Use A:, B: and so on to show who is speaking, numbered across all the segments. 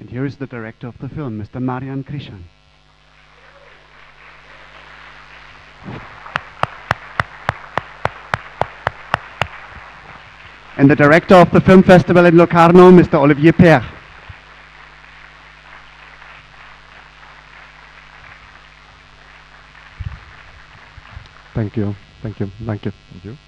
A: And here is the director of the film, Mr. Marian Crisan. And the director of the film festival in Locarno, Mr. Olivier Pere.
B: Thank you, thank you, thank you.
C: Thank you.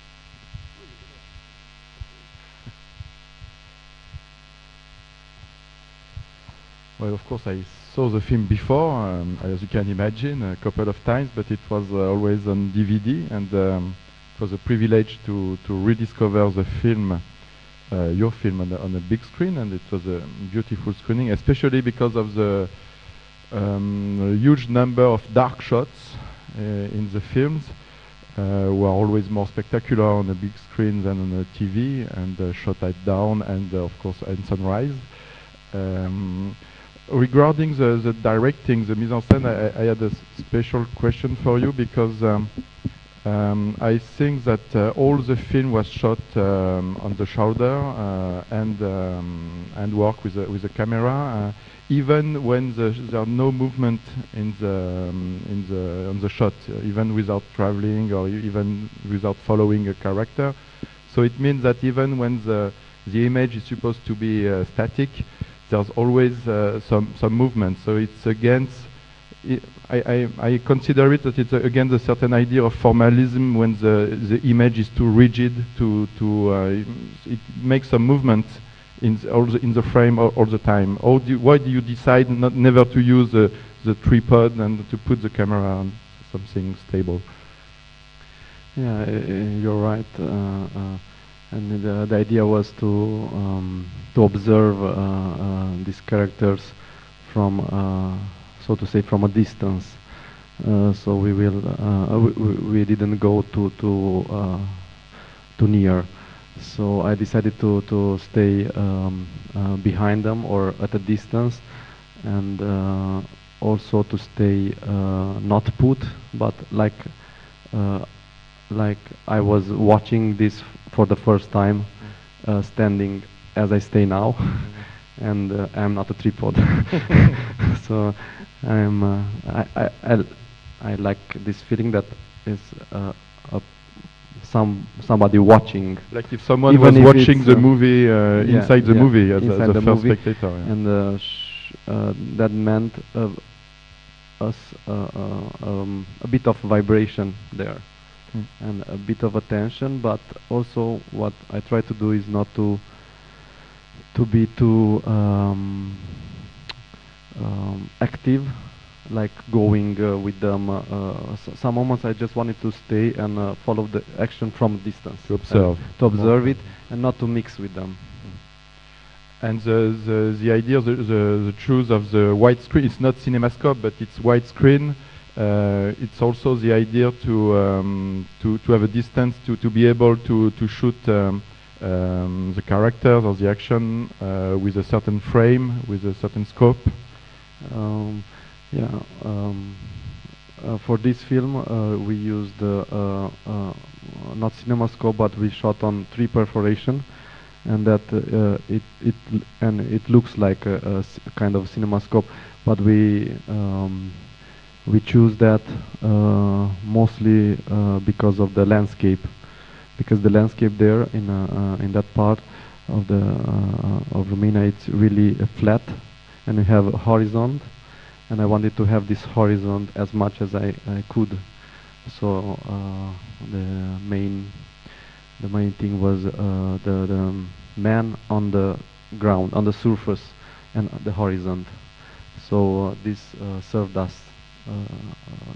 C: Well, of course, I saw the film before, as you can imagine, a couple of times, but it was always on DVD, and it was a privilege to rediscover the film, your film, on a big screen, and it was a beautiful screening, especially because of the huge number of dark shots in the films, were always more spectacular on a big screen than on a TV, and shot at dawn and of course at sunrise. Regarding the directing, the mise en scène, I had a special question for you because I think that all the film was shot on the shoulder and work with the camera, even when there are no movement on the shot, even without traveling or even without following a character. So it means that even when the image is supposed to be static, there's always some movement. So it's against. I consider it that it's against a certain idea of formalism when the image is too rigid. It makes some movement in the frame all the time. Why do you decide never to use the tripod and to put the camera on something stable?
B: Yeah, you're right. And the idea was to observe these characters from, so to say, from a distance. So we didn't go too near. So I decided to stay behind them or at a distance, and also to stay not put, but like I was watching this for the first time, standing as I stay now, and I'm not a tripod. So I like this feeling that is somebody watching.
C: Like if someone was watching the movie inside the movie as a first spectator. Yeah.
B: And that meant a bit of vibration there. And a bit of attention, but also what I try to do is not to be too active, like going with them. Some moments I just wanted to stay and follow the action from a distance. To observe it and not to mix with them.
C: And the idea, the choice of the widescreen, it's not CinemaScope, but it's widescreen. It's also the idea to have a distance to be able to shoot the characters or the action with a certain frame, with a certain scope.
B: For this film we used not CinemaScope, but we shot on 3 perforation, and that it looks like a kind of CinemaScope, but we choose that mostly because of the landscape, because the landscape there in that part of Romania, it's really flat, and we have a horizon, and I wanted to have this horizon as much as I could. So the main thing was the man on the ground, on the surface, and the horizon. So this served us.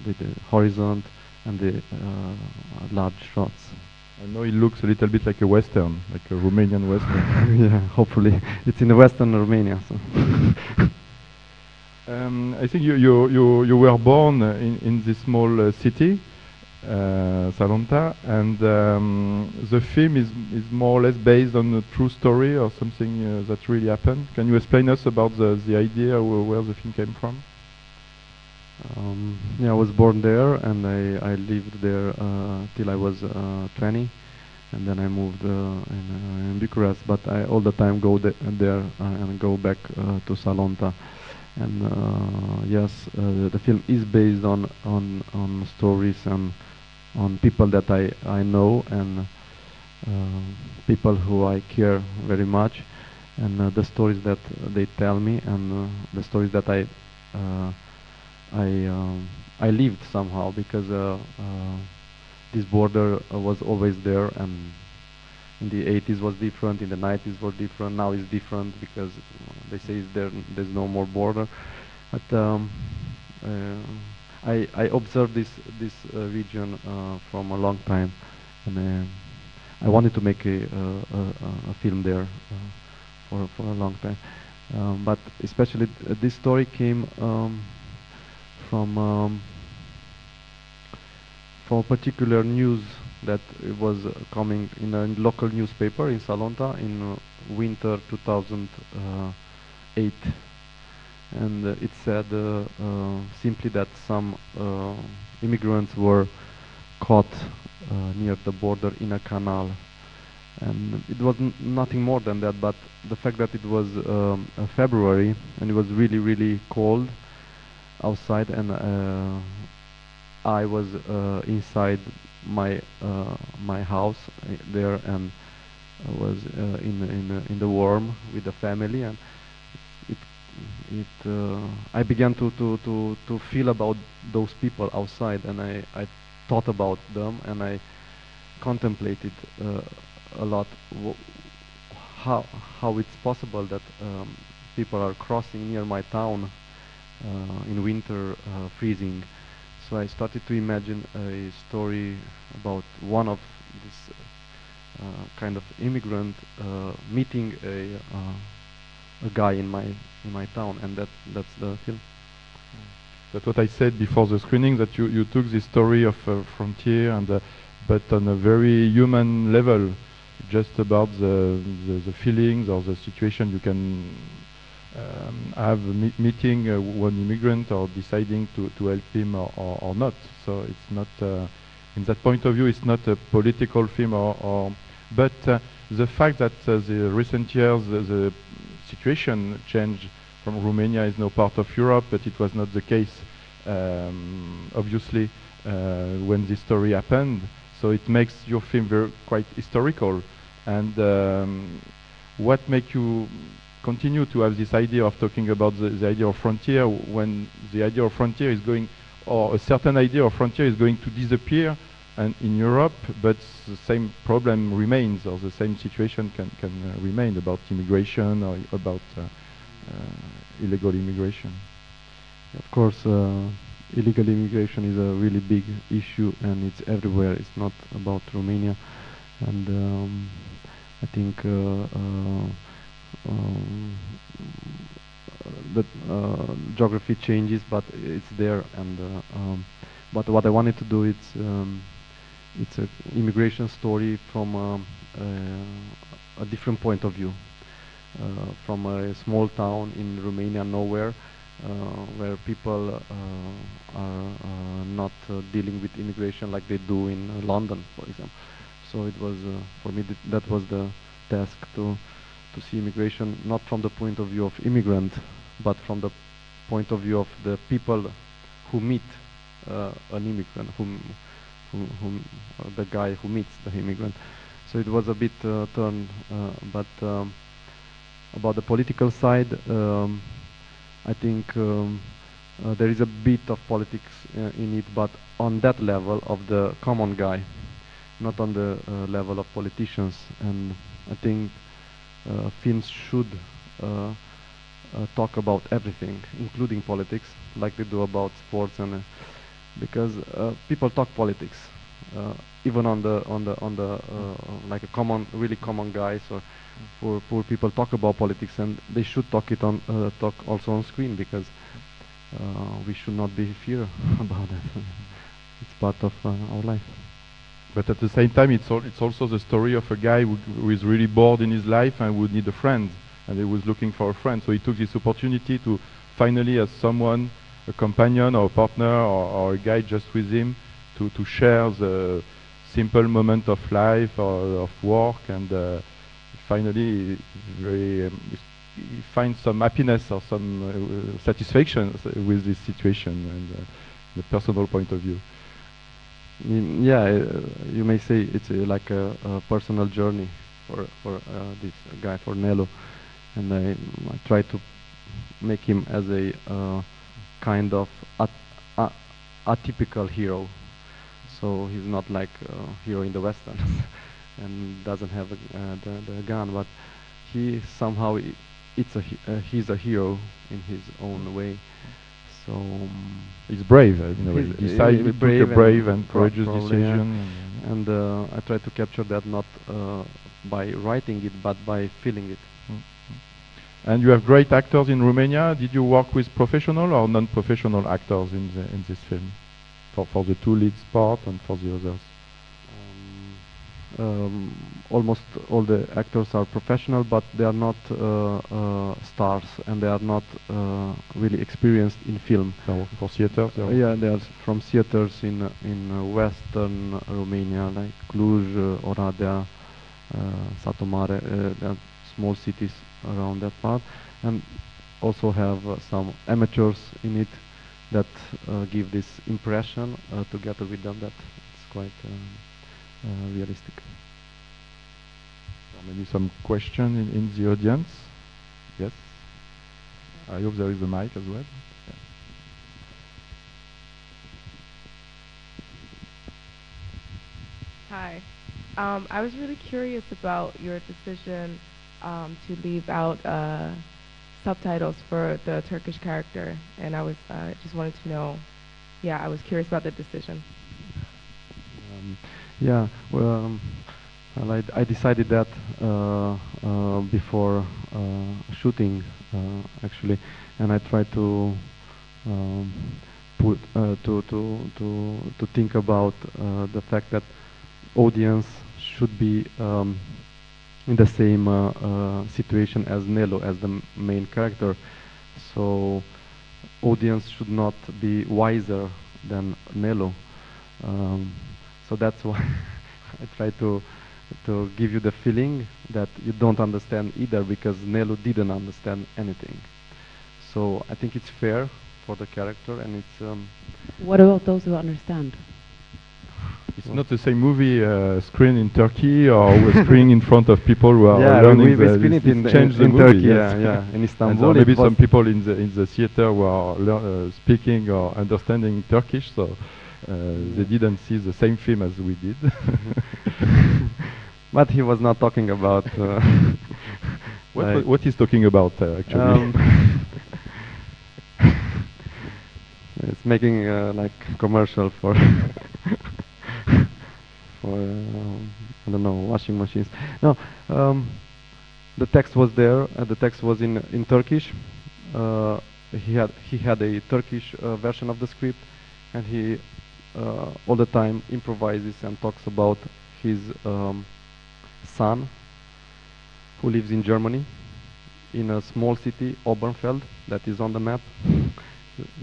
B: The horizon and the large shots.
C: I know it looks a little bit like a western, like a Romanian western.
B: Yeah, hopefully it's in the western Romania. So.
C: I think you were born in this small city, Salonta, and the film is more or less based on a true story or something that really happened. Can you explain us about the idea where the film came from?
B: I was born there, and I lived there till I was 20, and then I moved in Bucharest. But I all the time go there and go back to Salonta. And yes, the film is based on stories and on people that I know and people who I care very much, and the stories that they tell me, and the stories that I lived somehow, because this border was always there, and in the 80s was different, in the 90s was different, now it's different because they say there's no more border. But I observed this region from a long time, and I wanted to make a film there for a long time. But especially this story came from a particular news that it was coming in a local newspaper in Salonta in winter 2008, and it said simply that some immigrants were caught near the border in a canal, and it was nothing more than that. But the fact that it was February and it was really cold outside, and I was inside my house there, and I was in the warm with the family, and I began to feel about those people outside, and I thought about them, and I contemplated a lot how it's possible that people are crossing near my town in winter, freezing. So I started to imagine a story about one of this kind of immigrant meeting a guy in my town, and that's the film.
C: That's what I said before the screening, that you took this story of frontier, and but on a very human level, just about the feelings or the situation you can have meeting one immigrant, or deciding to help him or not. So it's not, in that point of view, it's not a political film, but the fact that the recent years the situation changed, from Romania is now part of Europe, but it was not the case, obviously, when this story happened. So it makes your film quite historical. And what makes you continue to have this idea of talking about the idea of frontier, when the idea of frontier is going, or a certain idea of frontier is going to disappear and in Europe, but the same problem remains, or the same situation can remain about immigration, or about illegal immigration?
B: Of course, illegal immigration is a really big issue, and it's everywhere. It's not about Romania, and I think the geography changes, but it's there. And but what I wanted to do, it's an immigration story from a different point of view, from a small town in Romania, nowhere, where people are not dealing with immigration like they do in London, for example. So it was for me that was the task, to see immigration not from the point of view of immigrant, but from the point of view of the people who meet an immigrant, the guy who meets the immigrant. So it was a bit turned, but about the political side, I think there is a bit of politics in it, but on that level of the common guy, not on the level of politicians. And I think films should talk about everything, including politics, like they do about sports, and because people talk politics, even on the like a really common guys, or poor people talk about politics, and they should talk also on screen, because we should not be fear about it. It's part of our life.
C: But at the same time, it's also the story of a guy who is really bored in his life and would need a friend, and he was looking for a friend. So he took this opportunity to finally, as someone, a companion or a partner, or a guy just with him, to share simple moment of life or of work, and finally he finds some happiness or some satisfaction with this situation and the personal point of view.
B: Yeah, you may say it's like a personal journey for this guy, for Nello, and I try to make him as a kind of atypical hero. So he's not like hero in the Western and doesn't have the gun, but he somehow he's a hero in his own way. So
C: he's brave, in a way. He decided to take a brave and courageous decision.
B: Yeah. And I try to capture that not by writing it, but by feeling it.
C: And you have great actors in Romania. Did you work with professional or non-professional actors in this film, for the two lead part and for the others?
B: Almost all the actors are professional, but they are not stars, and they are not really experienced in film.
C: So for theaters?
B: Yeah, they are from theaters in Western Romania, like Cluj, Oradea, Satu Mare. There are small cities around that part, and also have some amateurs in it that give this impression together with them that it's quite realistic.
C: Maybe some question in the audience? Yes? I hope there is a mic as well. Yeah.
D: Hi. I was really curious about your decision to leave out subtitles for the Turkish character, and I was just wanted to know, I was curious about the decision.
B: Yeah, well, I decided that before shooting, actually, and I tried to to think about the fact that audience should be in the same situation as Nello, as the main character. So audience should not be wiser than Nello. So that's why I try to give you the feeling that you don't understand either, because Nello didn't understand anything. So I think it's fair for the character, and it's.
E: What about those who understand?
C: It's not the same movie screened in Turkey or screened in front of people who are learning.
B: We screen it in
C: Turkey,
B: yes. Yeah, in Istanbul.
C: And maybe some people in the theater who are speaking or understanding Turkish, so they didn't see the same film as we did.
B: But he was not talking about.
C: What he's talking about actually?
B: It's making like commercial for. For I don't know, washing machines. No, the text was there. The text was in Turkish. He had a Turkish version of the script, and he all the time improvises and talks about his son, who lives in Germany, in a small city, Oberfeld, that is on the map.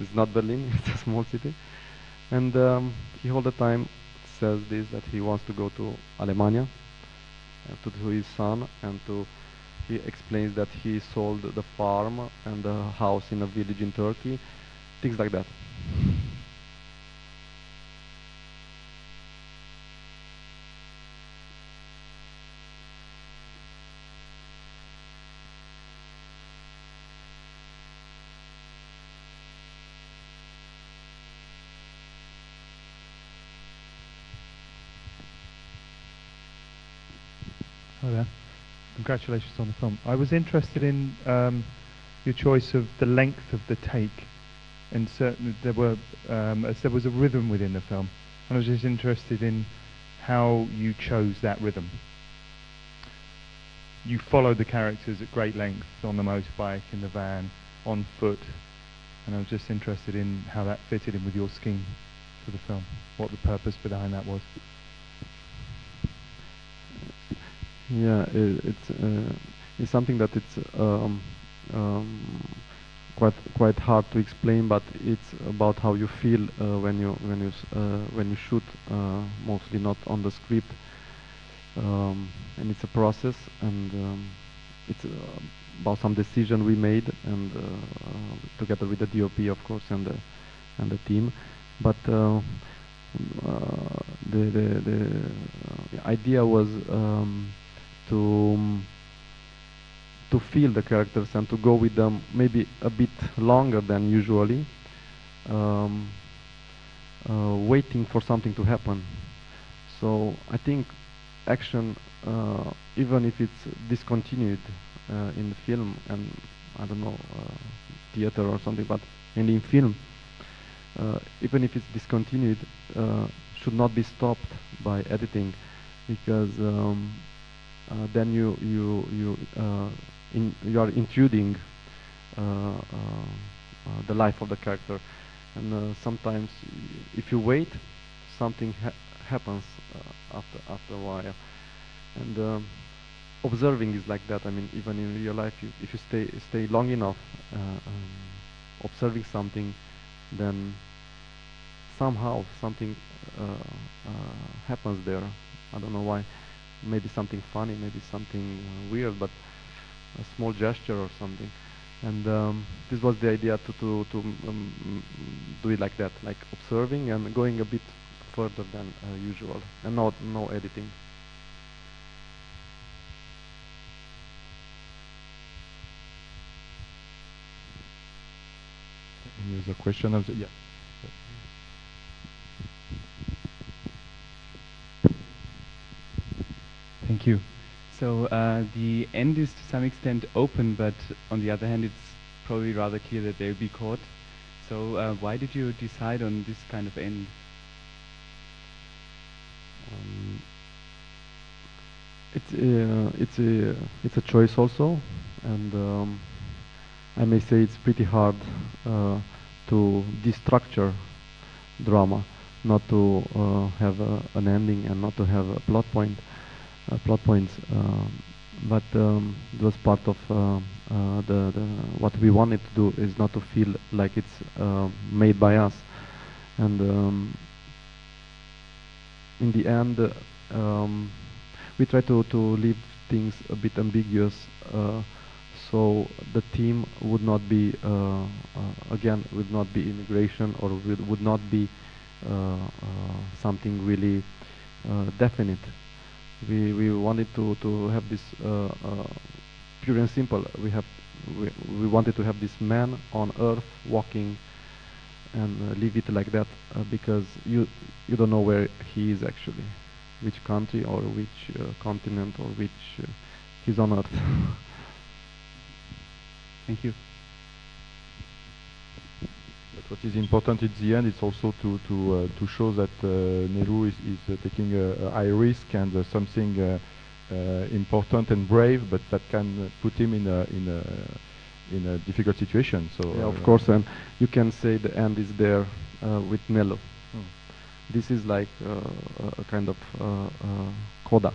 B: It's not Berlin; it's a small city, and he all the time says this, that he wants to go to Alemania to his son, and he explains that he sold the farm and the house in a village in Turkey, things like that.
F: Hi there. Congratulations on the film. I was interested in your choice of the length of the take, and certainly there was a rhythm within the film. And I was just interested in how you chose that rhythm. You followed the characters at great length on the motorbike, in the van, on foot, and I was just interested in how that fitted in with your scheme for the film, what the purpose behind that was.
B: Yeah, it's something that it's quite hard to explain, but it's about how you feel when you shoot, mostly not on the script, and it's a process, and it's about some decision we made, and together with the DOP, of course, and the team, but the idea was to feel the characters and to go with them maybe a bit longer than usually, waiting for something to happen. So I think action, even if it's discontinued in the film, and I don't know, theater or something, but mainly in film, even if it's discontinued, should not be stopped by editing, because then you are intruding the life of the character, and sometimes if you wait, something happens after a while, and observing is like that. I mean, even in real life, if you stay long enough observing something, then somehow something happens there. I don't know why. Maybe something funny, maybe something weird, but a small gesture or something. And this was the idea to do it like that, like observing and going a bit further than usual, and no editing.
C: Here's a question of the, yeah.
G: Thank you. So the end is to some extent open, but on the other hand, it's probably rather clear that they'll be caught. So why did you decide on this kind of end?
B: It's a choice also, and I may say it's pretty hard to destructure drama, not to have an ending and not to have a plot points. But it was part of what we wanted to do, is not to feel like it's made by us, and in the end we try to leave things a bit ambiguous, so the theme would not be again would not be immigration, or would not be something really definite. We wanted to have this pure and simple. We wanted to have this man on earth walking, and leave it like that, because you don't know where he is actually, which country or which continent, or which he's on earth.
G: Thank you.
C: But what is important at the end is also to show that Nehru is taking a high risk and something important and brave, but that can put him in a difficult situation. So
B: yeah, of course, and you can say the end is there with Nello. This is like a kind of coda.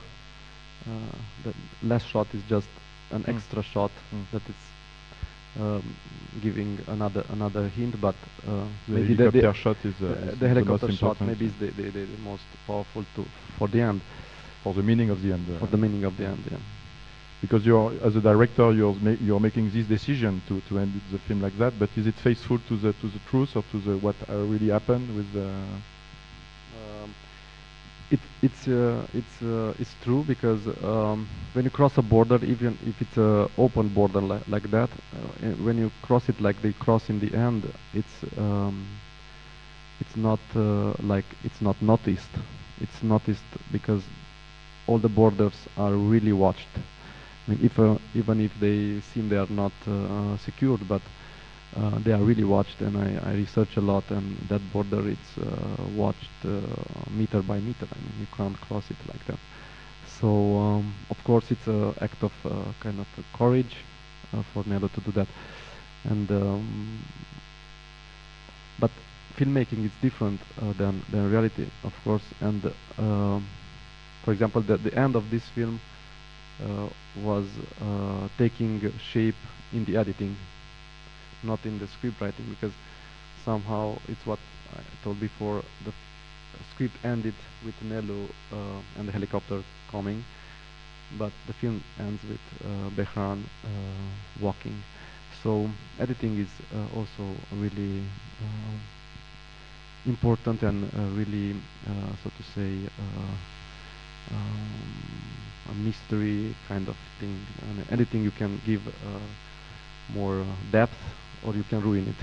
B: The last shot is just an extra shot that is giving another hint, but maybe the
C: helicopter shot is
B: the helicopter shot
C: important.
B: maybe is the most powerful for the end,
C: for the meaning of the end.
B: for the meaning of the end. Yeah.
C: Because you're, as a director, you're making this decision to end the film like that. But is it faithful to the truth, or to what really happened with the?
B: It's true, because when you cross a border, even if it's an open border like that, when you cross it like they cross in the end, it's not like it's not noticed. It's noticed because all the borders are really watched. I mean, even if they seem they are not secured, but they are really watched, and I research a lot, and that border it's watched meter by meter. I mean, you can't cross it like that. So of course it's an act of kind of courage for Nelo to do that, and but filmmaking is different than reality, of course. And for example, the end of this film was taking shape in the editing. not in the script writing, because somehow it's what I told before. The script ended with Nello and the helicopter coming, but the film ends with Bernhard walking. So editing is also really important and really, so to say, a mystery kind of thing. And editing, you can give more depth, or you can ruin it.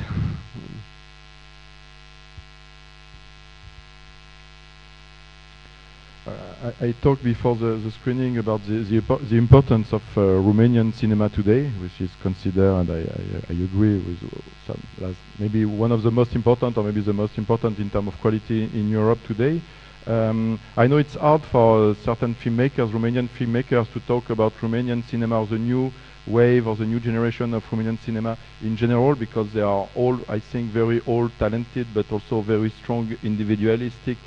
C: I talked before the screening about the importance of Romanian cinema today, which is considered, and I agree with some, as maybe one of the most important, or maybe the most important in terms of quality in Europe today. I know it's hard for certain filmmakers, Romanian filmmakers, to talk about Romanian cinema or the new wave or the new generation of Romanian cinema in general, because they are all, I think, very old, talented, but also very strong individualistic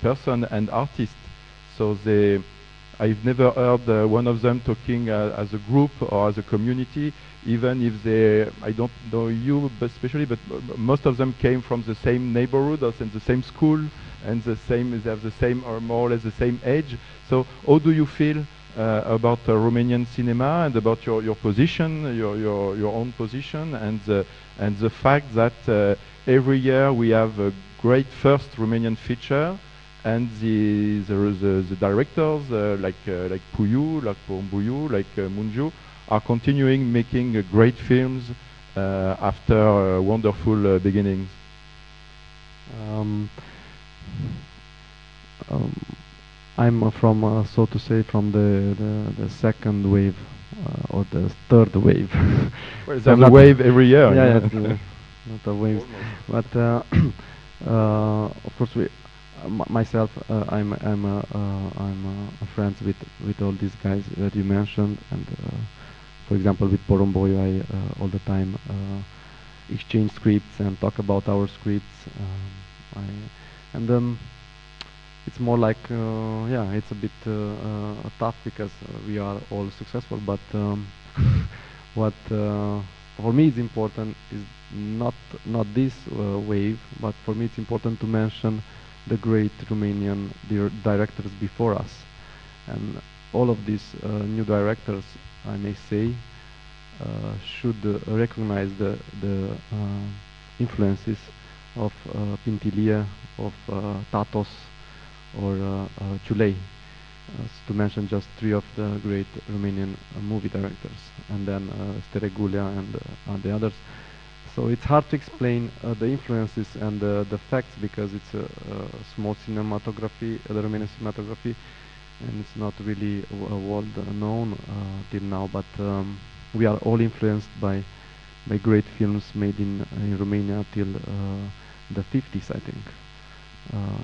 C: person and artist. So I've never heard one of them talking as a group or as a community, even if they, I don't know you, but especially, but most of them came from the same neighborhood or in the same school, and they have the same, or more or less the same age. So how do you feel about Romanian cinema and about your position, your own position, and the fact that every year we have a great first Romanian feature, and the directors like Puiu, like Pombuiu, like Mungiu, are continuing making great films after wonderful beginnings.
B: I'm from, so to say, from the second wave or the third wave.
C: Well, there's a wave every year.
B: Yeah, yeah, not a wave, but of course myself, I'm friends with all these guys that you mentioned, and for example with Porumboiu, I all the time exchange scripts and talk about our scripts. It's more like yeah, it's a bit tough because we are all successful, but what for me is important is not this wave, but for me it's important to mention the great Romanian directors before us, and all of these new directors, I may say, should recognize the influences of Pintilie, of Tatos, or Ciulei, to mention just three of the great Romanian movie directors, and then Steregulea and the others. So it's hard to explain the influences and the facts, because it's a small cinematography, the Romanian cinematography, and it's not really world known till now. But we are all influenced by great films made in Romania till the 50s, I think.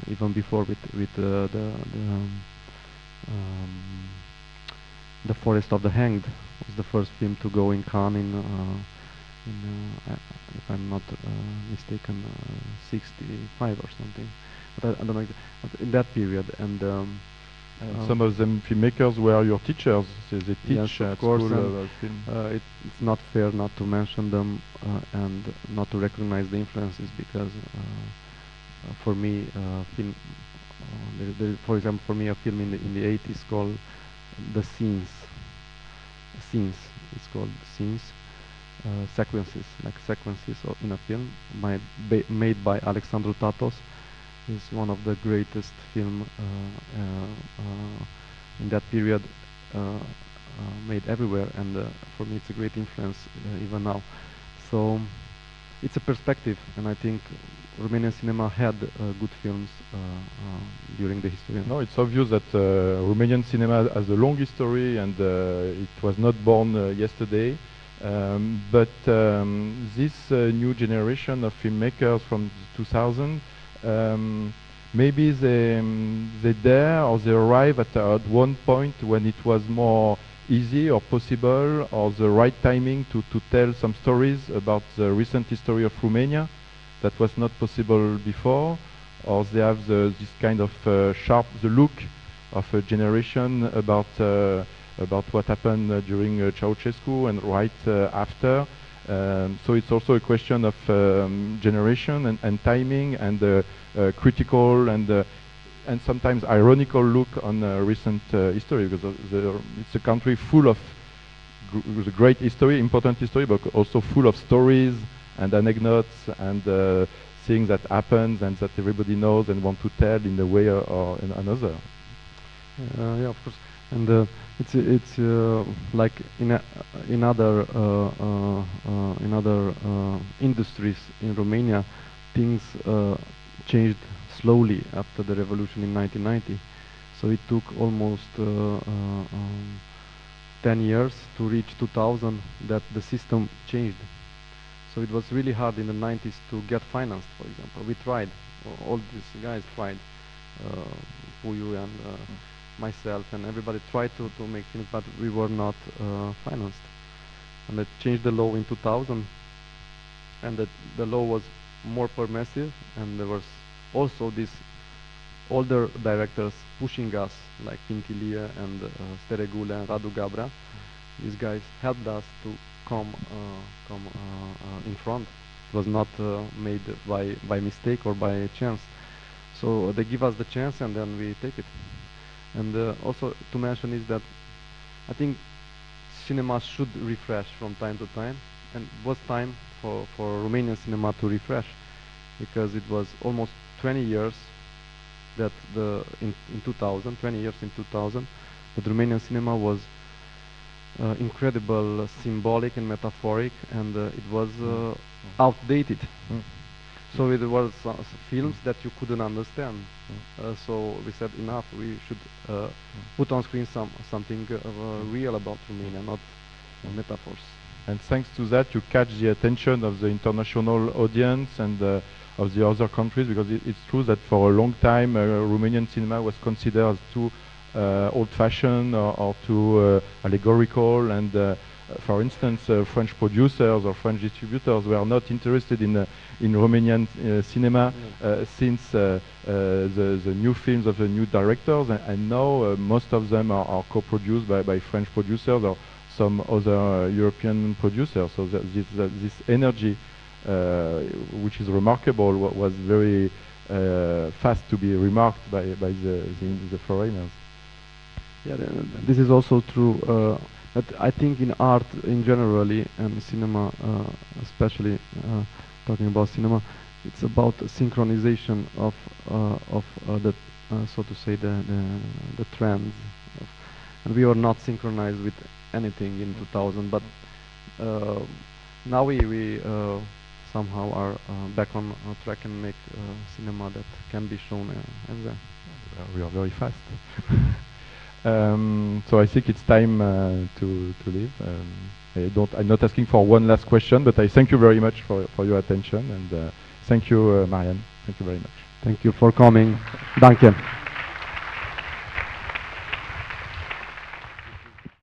B: Even before, with the Forest of the Hanged was the first film to go in Cannes if I'm not mistaken, 65 or something. But I don't know, in that period. And
C: some of them filmmakers were your teachers. They teach,
B: yes, of
C: at
B: course,
C: school film.
B: it's not fair not to mention them and not to recognize the influences, because for me, film. For example, for me, a film in the 80s called The Scenes. It's called Scenes. Sequences, like sequences in a film, made by Alexandru Tatos, is one of the greatest film in that period, made everywhere, and for me it's a great influence even now. So it's a perspective, and I think Romanian cinema had good films during the history.
C: No, it's obvious that Romanian cinema has a long history, and it was not born yesterday. But this new generation of filmmakers from 2000, maybe they dare, or they arrive at one point when it was more easy or possible, or the right timing to tell some stories about the recent history of Romania that was not possible before, or they have this kind of the look of a generation about what happened during Ceausescu and right after, So it's also a question of generation and timing and critical and sometimes ironical look on recent history, because it's a country full of with a great history, important history, but also full of stories and anecdotes and things that happens and that everybody knows and want to tell in a way or in another.
B: Yeah, of course. And it's like in other industries in Romania, things changed slowly after the revolution in 1990. So it took almost 10 years to reach 2000 that the system changed. So it was really hard in the 90s to get financed, for example. We tried, all these guys tried, Puyu and myself and everybody tried to make things, but we were not financed. And they changed the law in 2000, and the law was more permissive, and there was also these older directors pushing us, like Pintilie and Steregule and Radu Gabra. These guys helped us to come in front. It was not made by mistake or by chance. So they give us the chance and then we take it. And also to mention is that I think cinema should refresh from time to time, and it was time for Romanian cinema to refresh, because it was almost 20 years that in 2000, 20 years in 2000, that Romanian cinema was incredible, symbolic and metaphoric, and it was outdated. So it was films that you couldn't understand. So we said enough. We should put on screen something real about Romania, not metaphors.
C: And thanks to that, you catch the attention of the international audience and of the other countries, because it's true that for a long time Romanian cinema was considered as too old-fashioned or too allegorical, and for instance, French producers or French distributors were not interested in Romanian cinema since the new films of the new directors, and now most of them are co-produced by French producers or some other European producers. So this energy, which is remarkable, was very fast to be remarked by the foreigners.
B: Yeah, this is also true. But I think in art in generally and cinema, especially talking about cinema, it's about synchronization of the so to say the trends, and we are not synchronized with anything in 2000. But now we somehow are back on track and make cinema that can be shown everywhere.
C: We are very fast. So I think it's time to leave. I'm not asking for one last question, but I thank you very much for your attention, and thank you, Marian. Thank you very much.
B: Thank you for coming. Danke.